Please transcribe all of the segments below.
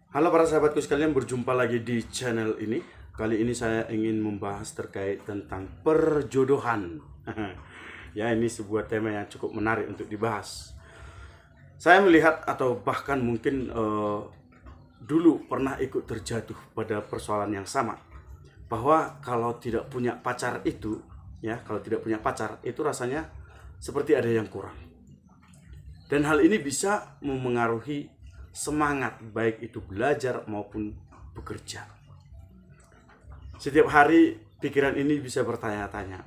Halo para sahabatku sekalian, berjumpa lagi di channel ini. Kali ini saya ingin membahas terkait tentang perjodohan. Ya, ini sebuah tema yang cukup menarik untuk dibahas. Saya melihat atau bahkan mungkin dulu pernah ikut terjatuh pada persoalan yang sama. Bahwa kalau tidak punya pacar itu, ya, kalau tidak punya pacar itu rasanya seperti ada yang kurang. Dan hal ini bisa memengaruhi semangat, baik itu belajar maupun bekerja. Setiap hari pikiran ini bisa bertanya-tanya,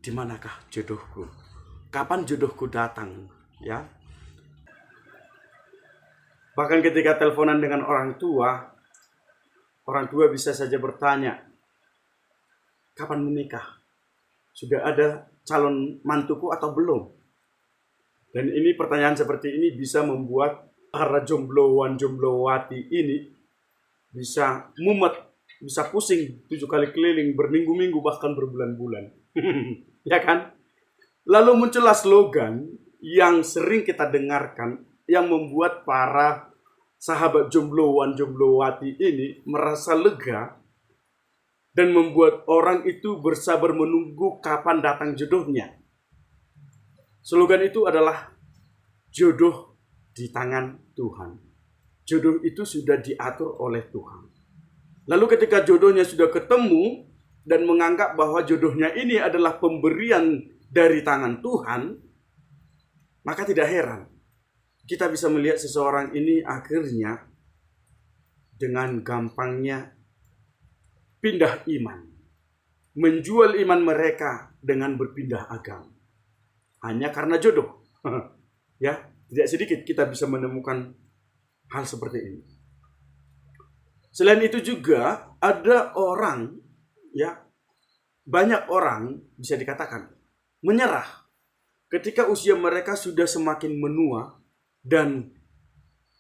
di manakah jodohku? Kapan jodohku datang? Ya, bahkan ketika teleponan dengan orang tua bisa saja bertanya, kapan menikah? Sudah ada calon mantuku atau belum? Dan ini pertanyaan seperti ini bisa membuat para jombloan jomblowati ini bisa mumet, bisa pusing 7 kali keliling, berminggu-minggu bahkan berbulan-bulan. Ya kan? Lalu muncullah slogan yang sering kita dengarkan yang membuat para sahabat jombloan jomblowati ini merasa lega dan membuat orang itu bersabar menunggu kapan datang jodohnya. Slogan itu adalah jodoh di tangan Tuhan. Jodoh itu sudah diatur oleh Tuhan. Lalu ketika jodohnya sudah ketemu dan menganggap bahwa jodohnya ini adalah pemberian dari tangan Tuhan, maka tidak heran kita bisa melihat seseorang ini akhirnya dengan gampangnya pindah iman, menjual iman mereka dengan berpindah agama hanya karena jodoh. Ya, tidak sedikit kita bisa menemukan hal seperti ini. Selain itu juga ada orang, ya, banyak orang bisa dikatakan menyerah ketika usia mereka sudah semakin menua dan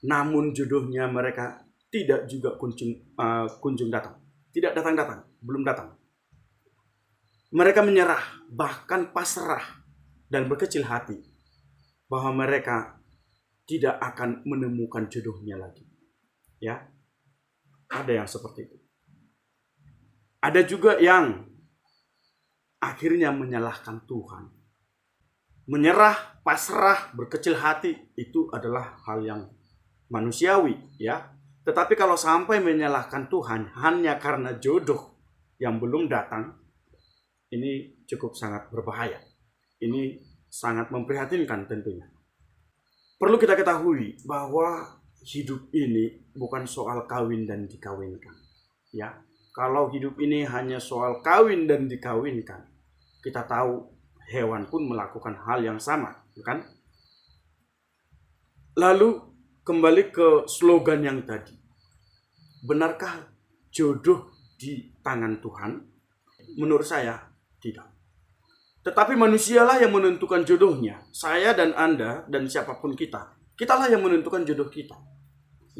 namun jodohnya mereka tidak juga kunjung datang. Tidak datang-datang, belum datang. Mereka menyerah, bahkan pasrah dan berkecil hati bahwa mereka tidak akan menemukan jodohnya lagi. Ya, ada yang seperti itu. Ada juga yang akhirnya menyalahkan Tuhan. Menyerah, pasrah, berkecil hati itu adalah hal yang manusiawi, ya. Tetapi kalau sampai menyalahkan Tuhan hanya karena jodoh yang belum datang, ini cukup sangat berbahaya. Ini sangat memprihatinkan tentunya. Perlu kita ketahui bahwa hidup ini bukan soal kawin dan dikawinkan. Ya, kalau hidup ini hanya soal kawin dan dikawinkan, kita tahu hewan pun melakukan hal yang sama, kan? Lalu kembali ke slogan yang tadi. Benarkah jodoh di tangan Tuhan? Menurut saya tidak. Tetapi manusialah yang menentukan jodohnya. Saya dan Anda dan siapapun kita. Kitalah yang menentukan jodoh kita.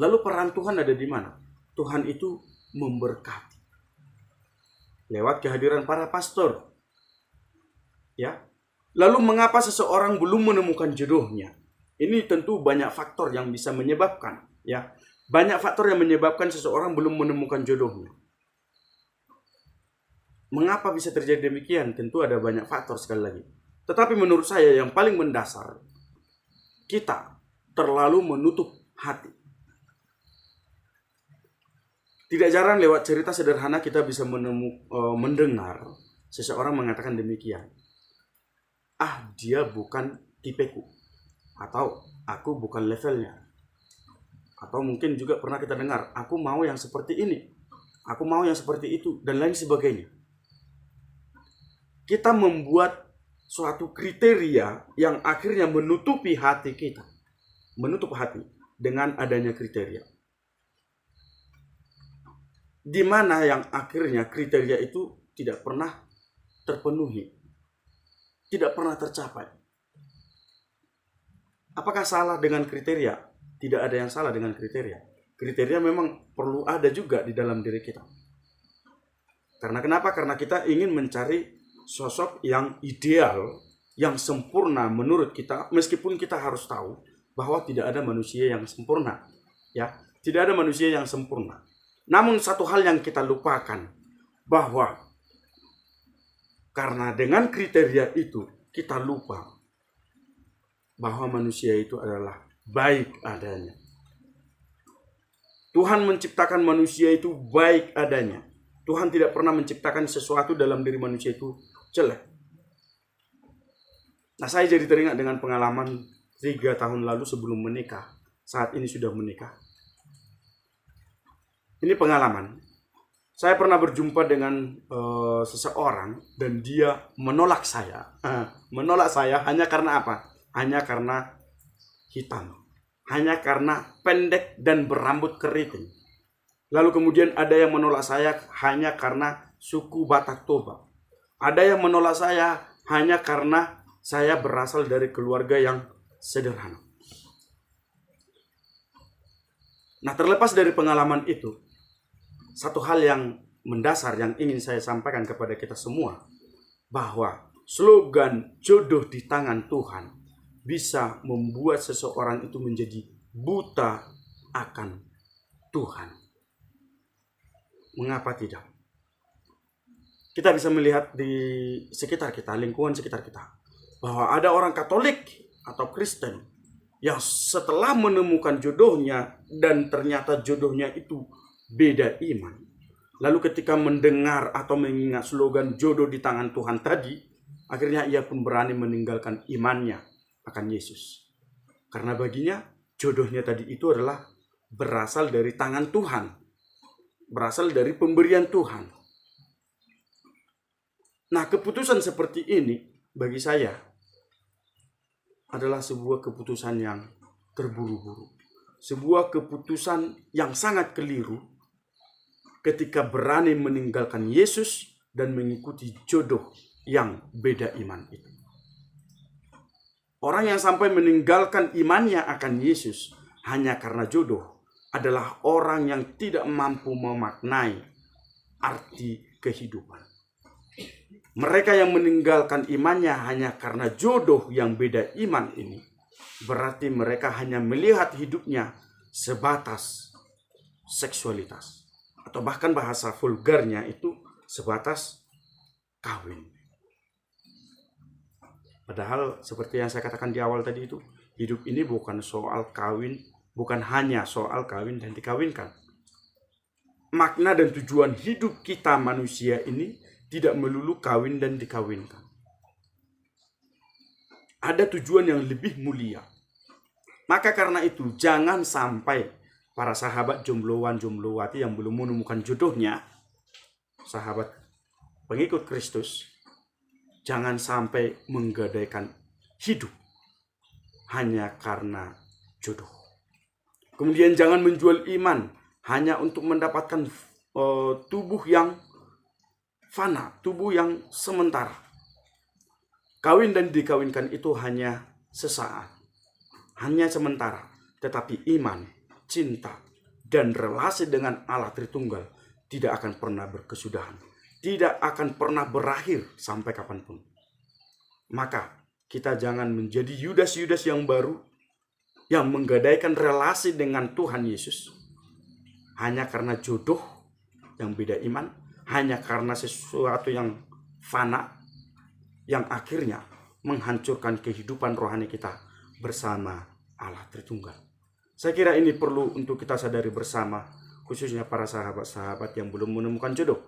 Lalu peran Tuhan ada di mana? Tuhan itu memberkati. Lewat kehadiran para pastor. Ya. Lalu mengapa seseorang belum menemukan jodohnya? Ini tentu banyak faktor yang bisa menyebabkan. Ya. Banyak faktor yang menyebabkan seseorang belum menemukan jodohnya. Mengapa bisa terjadi demikian? Tentu ada banyak faktor sekali lagi. Tetapi menurut saya yang paling mendasar, kita terlalu menutup hati. Tidak jarang lewat cerita sederhana kita bisa mendengar seseorang mengatakan demikian. Dia bukan tipeku. Atau aku bukan levelnya. Atau mungkin juga pernah kita dengar, aku mau yang seperti ini. Aku mau yang seperti itu. Dan lain sebagainya. Kita membuat suatu kriteria yang akhirnya menutupi hati kita. Menutup hati dengan adanya kriteria. Di mana yang akhirnya kriteria itu tidak pernah terpenuhi. Tidak pernah tercapai. Apakah salah dengan kriteria? Tidak ada yang salah dengan kriteria. Kriteria memang perlu ada juga di dalam diri kita. Karena kenapa? Karena kita ingin mencari sosok yang ideal, yang sempurna menurut kita, meskipun kita harus tahu bahwa tidak ada manusia yang sempurna, ya. Tidak ada manusia yang sempurna. Namun satu hal yang kita lupakan, bahwa karena dengan kriteria itu kita lupa bahwa manusia itu adalah baik adanya. Tuhan menciptakan manusia itu baik adanya. Tuhan tidak pernah menciptakan sesuatu dalam diri manusia itu jelek. Nah, saya jadi teringat dengan pengalaman 3 tahun lalu sebelum menikah. Saat ini sudah menikah. Ini pengalaman. Saya pernah berjumpa dengan seseorang dan dia menolak saya. Menolak saya hanya karena apa? Hanya karena hitam. Hanya karena pendek dan berambut keriting. Lalu kemudian ada yang menolak saya hanya karena suku Batak Toba. Ada yang menolak saya hanya karena saya berasal dari keluarga yang sederhana. Nah, terlepas dari pengalaman itu, satu hal yang mendasar yang ingin saya sampaikan kepada kita semua, bahwa slogan jodoh di tangan Tuhan bisa membuat seseorang itu menjadi buta akan Tuhan. Mengapa tidak? Kita bisa melihat di sekitar kita, lingkungan sekitar kita, bahwa ada orang Katolik atau Kristen yang setelah menemukan jodohnya dan ternyata jodohnya itu beda iman, lalu ketika mendengar atau mengingat slogan jodoh di tangan Tuhan tadi, akhirnya ia pun berani meninggalkan imannya akan Yesus. Karena baginya jodohnya tadi itu adalah berasal dari tangan Tuhan, berasal dari pemberian Tuhan. Nah, keputusan seperti ini bagi saya adalah sebuah keputusan yang terburu-buru. Sebuah keputusan yang sangat keliru ketika berani meninggalkan Yesus dan mengikuti jodoh yang beda iman itu. Orang yang sampai meninggalkan imannya akan Yesus hanya karena jodoh adalah orang yang tidak mampu memaknai arti kehidupan. Mereka yang meninggalkan imannya hanya karena jodoh yang beda iman ini, berarti mereka hanya melihat hidupnya sebatas seksualitas. Atau bahkan bahasa vulgarnya itu sebatas kawin. Padahal seperti yang saya katakan di awal tadi itu, hidup ini bukan soal kawin, bukan hanya soal kawin dan dikawinkan. Makna dan tujuan hidup kita manusia ini tidak melulu kawin dan dikawinkan. Ada tujuan yang lebih mulia. Maka karena itu jangan sampai para sahabat jombloan jomblowati yang belum menemukan jodohnya, sahabat pengikut Kristus, jangan sampai menggadaikan hidup hanya karena jodoh. Kemudian jangan menjual iman hanya untuk mendapatkan tubuh yang fana, tubuh yang sementara. Kawin dan dikawinkan itu hanya sesaat, hanya sementara. Tetapi iman, cinta, dan relasi dengan Allah Tritunggal tidak akan pernah berkesudahan. Tidak akan pernah berakhir sampai kapanpun. Maka kita jangan menjadi Yudas-Yudas yang baru yang menggadaikan relasi dengan Tuhan Yesus hanya karena jodoh yang beda iman, hanya karena sesuatu yang fana yang akhirnya menghancurkan kehidupan rohani kita bersama Allah Tritunggal. Saya kira ini perlu untuk kita sadari bersama, khususnya para sahabat-sahabat yang belum menemukan jodoh.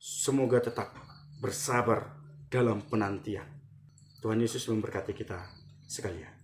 Semoga tetap bersabar dalam penantian. Tuhan Yesus memberkati kita sekalian.